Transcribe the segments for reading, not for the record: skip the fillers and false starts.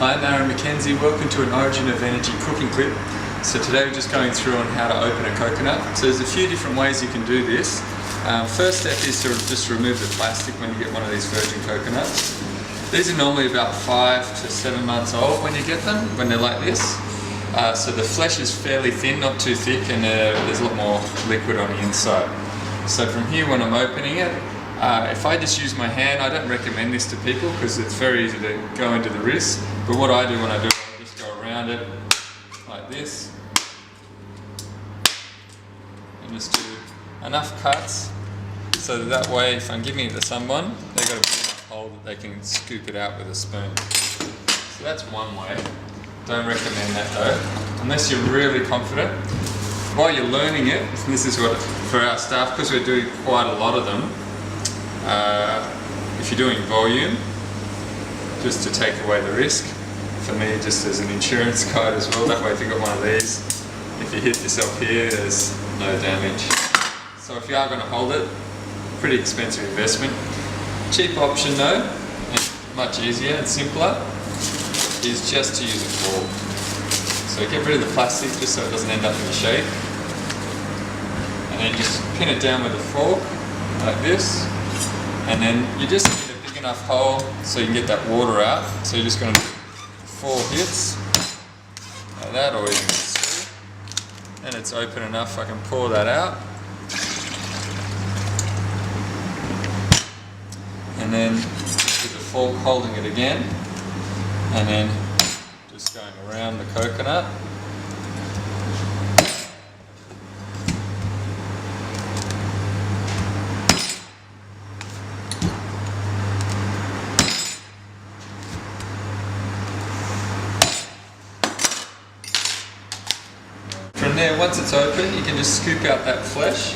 Hi, I'm Mckenzie. Welcome to an Origin of Energy cooking clip. So today we're just going through on how to open a coconut. So there's a few different ways you can do this. First step is to just remove the plastic when you get one of these virgin coconuts. These are normally about 5 to 7 months old when you get them, when they're like this. So the flesh is fairly thin, not too thick, and there's a lot more liquid on the inside. So from here, when I'm opening it, if I just use my hand, I don't recommend this to people because it's very easy to go into the wrist. But what I do when I do it, I just go around it like this and just do enough cuts so that way if I'm giving it to someone, they've got a big enough hole that they can scoop it out with a spoon. So that's one way. Don't recommend that though, unless you're really confident. While you're learning it, this is what for our staff, because we're doing quite a lot of them, if you're doing volume, just to take away the risk. For me, just as an insurance guide as well, that way if you've got one of these, if you hit yourself here, there's no damage. So if you are going to hold it, pretty expensive investment. Cheap option though, and much easier and simpler, is just to use a fork. So get rid of the plastic just so it doesn't end up in the shape. And then just pin it down with a fork, like this. And then you just need a big enough hole so you can get that water out. So you're just going to do 4 hits, like that, or even 2. And it's open enough, I can pour that out. And then with the fork holding it again. And then just going around the coconut. From there, once it's open, you can just scoop out that flesh.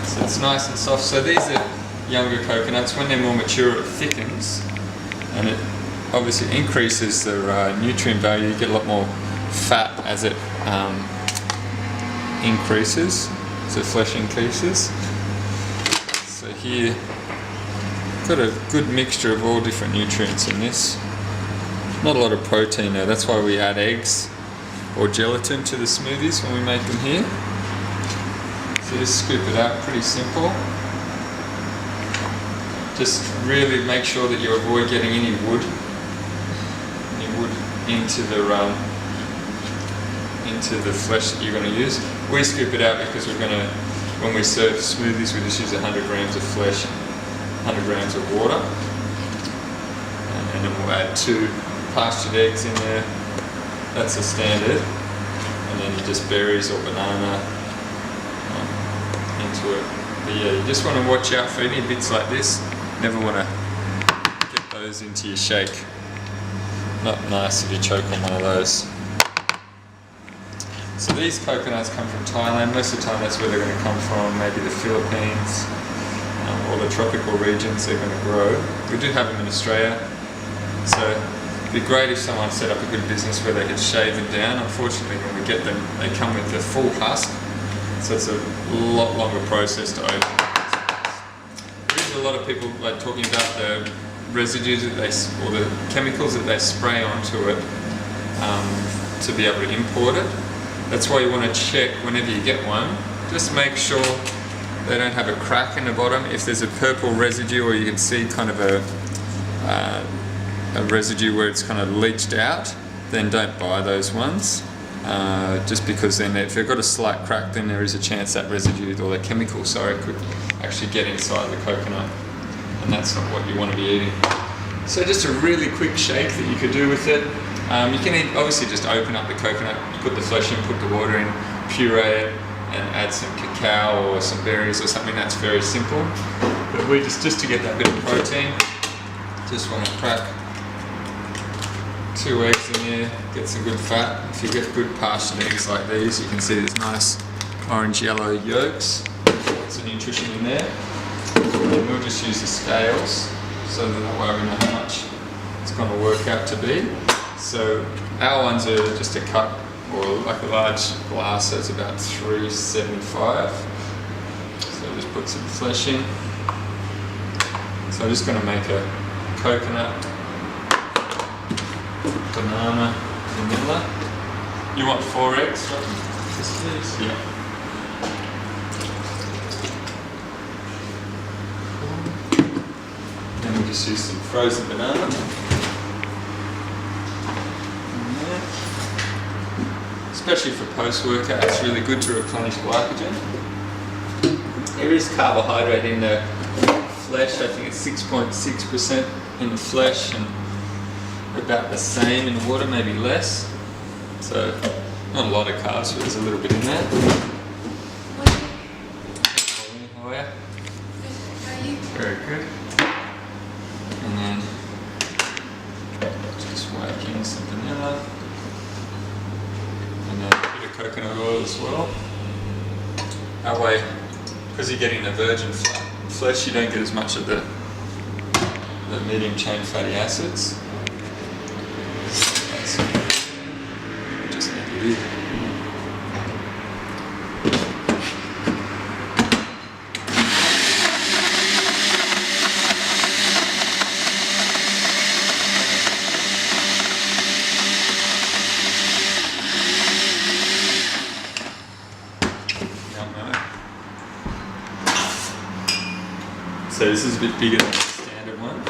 So it's nice and soft. So these are younger coconuts. When they're more mature, it thickens. And it obviously increases the nutrient value. You get a lot more fat as it increases, so flesh increases. So here, got a good mixture of all different nutrients in this. Not a lot of protein though, that's why we add eggs or gelatin to the smoothies when we make them here. So just scoop it out, pretty simple. Just really make sure that you avoid getting any wood into the flesh that you're going to use. We scoop it out because when we serve smoothies, we just use 100 grams of flesh, 100 grams of water, and then we'll add 2 pastured eggs in there. That's the standard, and then just berries or banana into it. But yeah, you just want to watch out for any bits like this. Never want to get those into your shake. Not nice if you choke on one of those. So these coconuts come from Thailand. Most of the time that's where they're going to come from, maybe the Philippines or the tropical regions they're going to grow. We do have them in Australia. So it'd be great if someone set up a good business where they could shave them down. Unfortunately, when we get them, they come with the full husk. So it's a lot longer process to open. A lot of people like talking about the residues that or the chemicals that they spray onto it to be able to import it. That's why you want to check whenever you get one. Just make sure they don't have a crack in the bottom. If there's a purple residue, or you can see kind of a residue where it's kind of leached out, then don't buy those ones. Just because then if they've got a slight crack, then there is a chance that residue or the chemical, could actually get inside the coconut, and that's not what you want to be eating. So just a really quick shake that you could do with it. You can obviously just open up the coconut, put the flesh in, put the water in, puree it, and add some cacao or some berries or something. That's very simple. But we just to get that bit of protein, just want to crack 2 eggs in there, get some good fat. If you get good pastured eggs like these, you can see there's nice orange yellow yolks. Lots of nutrition in there. And we'll just use the scales so that way we know how much it's going to work out to be. So our ones are just a cup, or like a large glass, so it's about 375. So just put some flesh in. So I'm just going to make a coconut banana, vanilla. You want 4 eggs, right? Yes, please. Yeah. Then we'll just use some frozen banana. Especially for post-workout, it's really good to replenish glycogen. There is carbohydrate in the flesh. I think it's 6.6% in the flesh and about the same in the water, maybe less. So not a lot of carbs, but there's a little bit in there. How are you? Very good. And then just whack in some vanilla. And then a bit of coconut oil as well. That way, because you're getting the virgin flesh, you don't get as much of the medium chain fatty acids. Just need a lid. So this is a bit bigger than the standard one.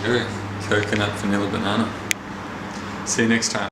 There you go. Coconut vanilla banana. See you next time.